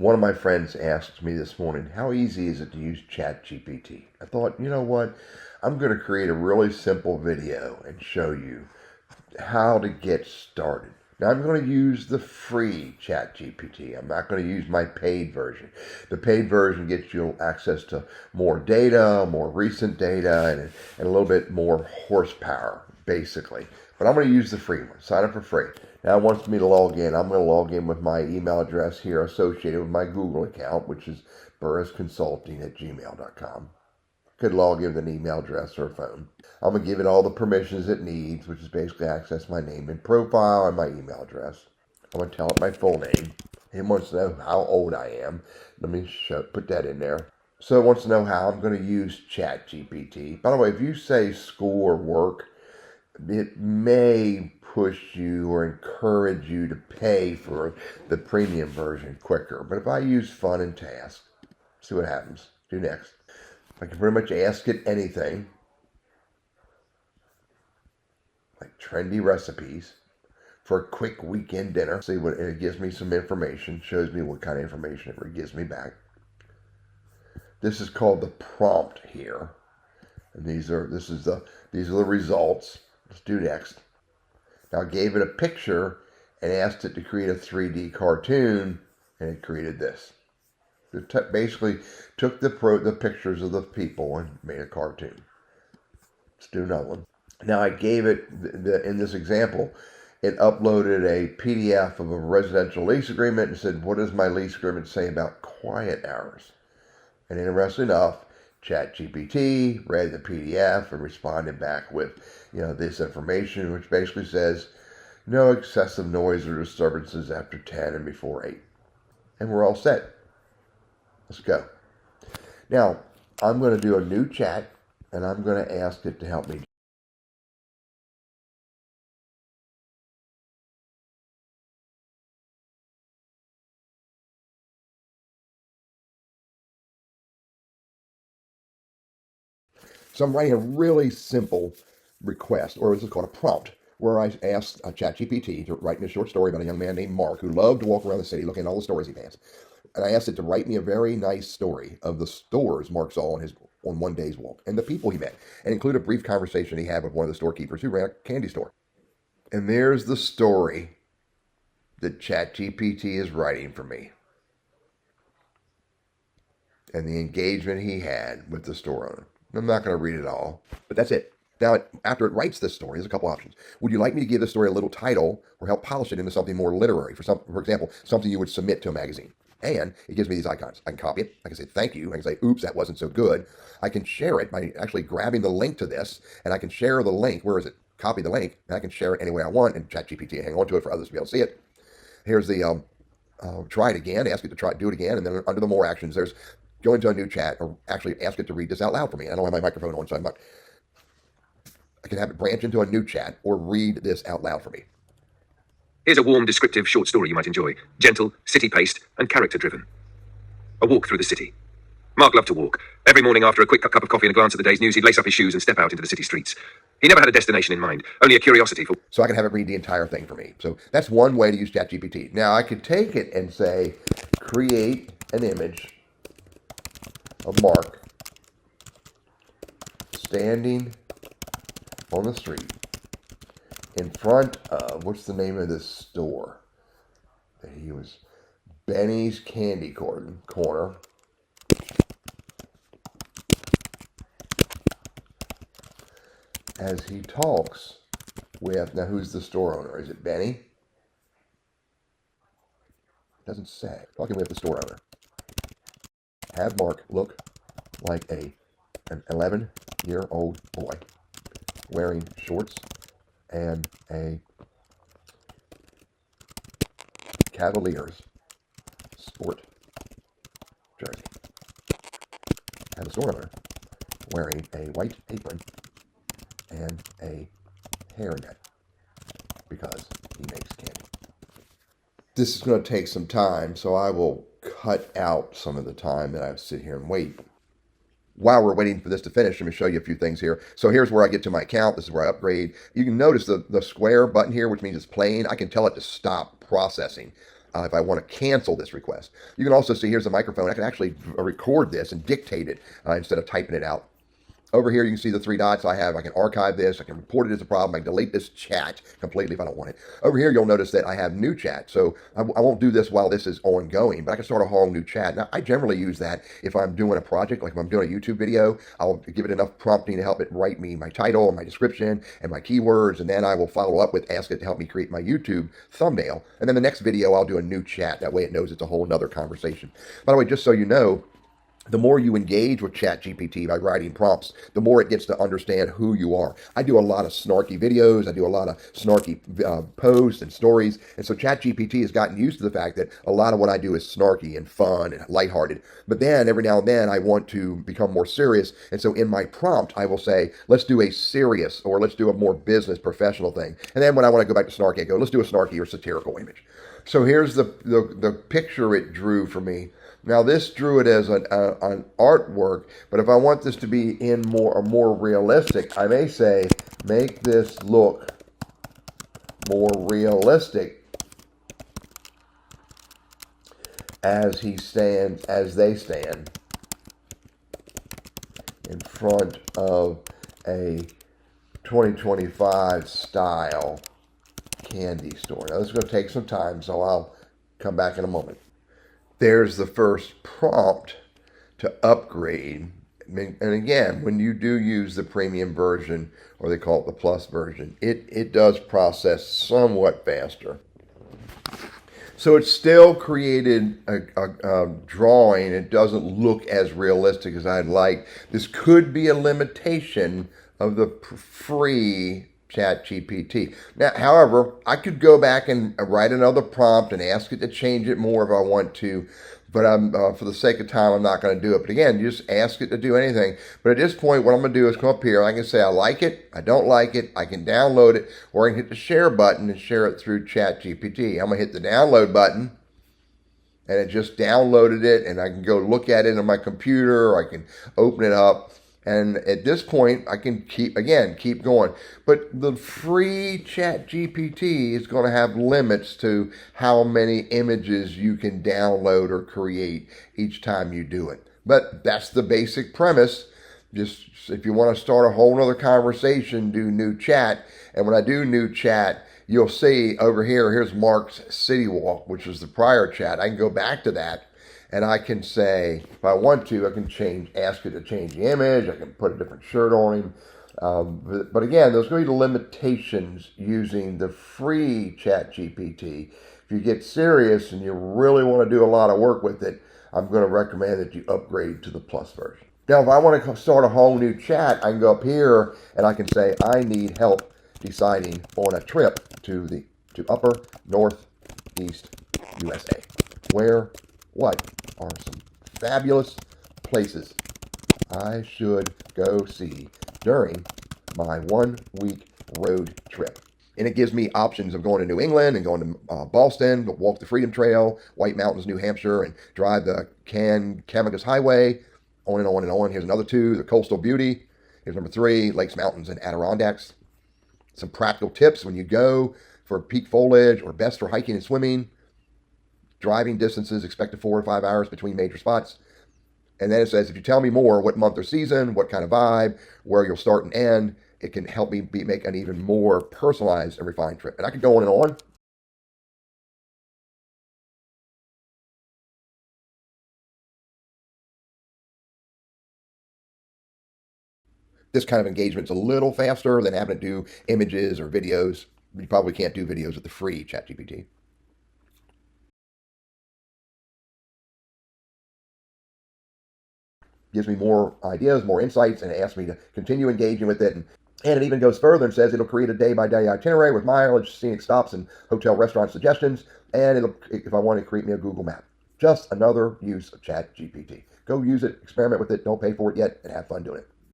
One of my friends asked me this morning, how easy is it to use ChatGPT? I thought, you know what? I'm going to create a really simple video and show you how to get started. Now I'm going to use the free ChatGPT. I'm not going to use my paid version. The paid version gets you access to more data, more recent data, and a little bit more horsepower, basically. But I'm going to use the free one. Sign up for free. Now it wants me to log in. I'm going to log in with my email address here associated with my Google account, which is burrisconsulting@gmail.com. Could log in with an email address or a phone. I'm going to give it all the permissions it needs, which is basically access my name and profile and my email address. I'm going to tell it my full name. It wants to know how old I am. Let me put that in there. So it wants to know how I'm going to use ChatGPT. By the way, if you say school or work, it may push you or encourage you to pay for the premium version quicker. But if I use fun and task, see what happens. Do next. I can pretty much ask it anything, like trendy recipes for a quick weekend dinner. See what it gives me some information, shows me what kind of information it gives me back. This is called the prompt here, and these are the results. Let's do next. Now I gave it a picture and asked it to create a 3D cartoon, and it created this. It basically took the pictures of the people and made a cartoon. Let's do another one. Now I gave it, in this example, it uploaded a PDF of a residential lease agreement and said, what does my lease agreement say about quiet hours? And interesting enough, ChatGPT read the PDF and responded back with, this information, which basically says, no excessive noise or disturbances after 10 and before 8. And we're all set. Let's go. Now, I'm going to do a new chat, and I'm going to ask it to help me. So I'm writing a really simple request, or this is called a prompt, where I asked ChatGPT to write me a short story about a young man named Mark who loved to walk around the city looking at all the stores he passed. And I asked it to write me a very nice story of the stores Mark saw on one day's walk and the people he met, and include a brief conversation he had with one of the storekeepers who ran a candy store. And there's the story that ChatGPT is writing for me, and the engagement he had with the store owner. I'm not going to read it all, but that's it. Now, after it writes this story, there's a couple options. Would you like me to give this story a little title or help polish it into something more literary? For example, something you would submit to a magazine. And it gives me these icons. I can copy it. I can say thank you. I can say, oops, that wasn't so good. I can share it by actually grabbing the link to this, and I can share the link. Where is it? Copy the link, and I can share it any way I want, and ChatGPT hang on to it for others to be able to see it. Here's the try it again. Ask it to do it again, and then under the more actions, there's go into a new chat, or actually ask it to read this out loud for me. I don't have my microphone on, so I can have it branch into a new chat or read this out loud for me. Here's a warm, descriptive short story you might enjoy. Gentle, city-paced, and character-driven. A walk through the city. Mark loved to walk. Every morning after a quick cup of coffee and a glance at the day's news, he'd lace up his shoes and step out into the city streets. He never had a destination in mind, only a curiosity for... So I can have it read the entire thing for me. So that's one way to use ChatGPT. Now I could take it and say, create an image of Mark standing on the street in front of, what's the name of this store that he was, Benny's Candy Corner, as he talks with, now who's the store owner? Is it Benny? Doesn't say. Talking with the store owner. Have Mark look like an 11-year-old boy wearing shorts and a Cavaliers sport jersey. Have the store owner wearing a white apron and a hairnet because he makes candy. This is going to take some time, so I will cut out some of the time that I sit here and wait. While we're waiting for this to finish, let me show you a few things here. So here's where I get to my account. This is where I upgrade. You can notice the square button here, which means it's playing. I can tell it to stop processing. if I want to cancel this request. You can also see here's a microphone. I can actually record this and dictate it instead of typing it out. Over here, you can see the three dots I have. I can archive this. I can report it as a problem. I can delete this chat completely if I don't want it. Over here, you'll notice that I have new chat. So I won't do this while this is ongoing, but I can start a whole new chat. Now, I generally use that if I'm doing a project, like if I'm doing a YouTube video, I'll give it enough prompting to help it write me my title and my description and my keywords, and then I will follow up with ask it to help me create my YouTube thumbnail. And then the next video, I'll do a new chat. That way it knows it's a whole nother conversation. By the way, just so you know, the more you engage with ChatGPT by writing prompts, the more it gets to understand who you are. I do a lot of snarky videos. I do a lot of snarky posts and stories. And so ChatGPT has gotten used to the fact that a lot of what I do is snarky and fun and lighthearted. But then every now and then I want to become more serious. And so in my prompt, I will say, let's do a serious or let's do a more business professional thing. And then when I want to go back to snarky, I go, let's do a snarky or satirical image. So here's the picture it drew for me. Now this drew it as an artwork, but if I want this to be in more realistic, I may say, make this look more realistic as they stand in front of a 2025 style candy store. Now this is going to take some time, so I'll come back in a moment. There's the first prompt to upgrade. And again, when you do use the premium version, or they call it the plus version, it does process somewhat faster. So it's still created a drawing. It doesn't look as realistic as I'd like. This could be a limitation of the free ChatGPT. Now, however, I could go back and write another prompt and ask it to change it more if I want to, but for the sake of time, I'm not going to do it. But again, you just ask it to do anything. But at this point, what I'm going to do is come up here. I can say I like it, I don't like it, I can download it, or I can hit the share button and share it through ChatGPT. I'm going to hit the download button, and it just downloaded it, and I can go look at it on my computer, or I can open it up. And at this point, I can keep going. But the free ChatGPT is going to have limits to how many images you can download or create each time you do it. But that's the basic premise. Just if you want to start a whole nother conversation, do new chat. And when I do new chat, you'll see over here, here's Mark's City Walk, which was the prior chat. I can go back to that. And I can say, if I want to, I can ask it to change the image. I can put a different shirt on him. But again, there's going to be limitations using the free ChatGPT. If you get serious and you really want to do a lot of work with it, I'm going to recommend that you upgrade to the plus version. Now, if I want to start a whole new chat, I can go up here and I can say, I need help deciding on a trip to upper northeast USA. What are some fabulous places I should go see during my 1 week road trip? And it gives me options of going to New England and going to Boston, walk the Freedom Trail, White Mountains, New Hampshire, and drive the Camagus Highway, on and on and on. Here's another 2, the Coastal Beauty. Here's number 3, Lakes, Mountains, and Adirondacks. Some practical tips when you go for peak foliage or best for hiking and swimming. Driving distances, expected 4 to 5 hours between major spots. And then it says, if you tell me more, what month or season, what kind of vibe, where you'll start and end, it can help me make an even more personalized and refined trip. And I could go on and on. This kind of engagement is a little faster than having to do images or videos. You probably can't do videos with the free ChatGPT. Gives me more ideas, more insights, and it asks me to continue engaging with it. And it even goes further and says it'll create a day-by-day itinerary with mileage, scenic stops, and hotel restaurant suggestions. And it'll, if I want to, create me a Google map. Just another use of ChatGPT. Go use it, experiment with it, don't pay for it yet, and have fun doing it.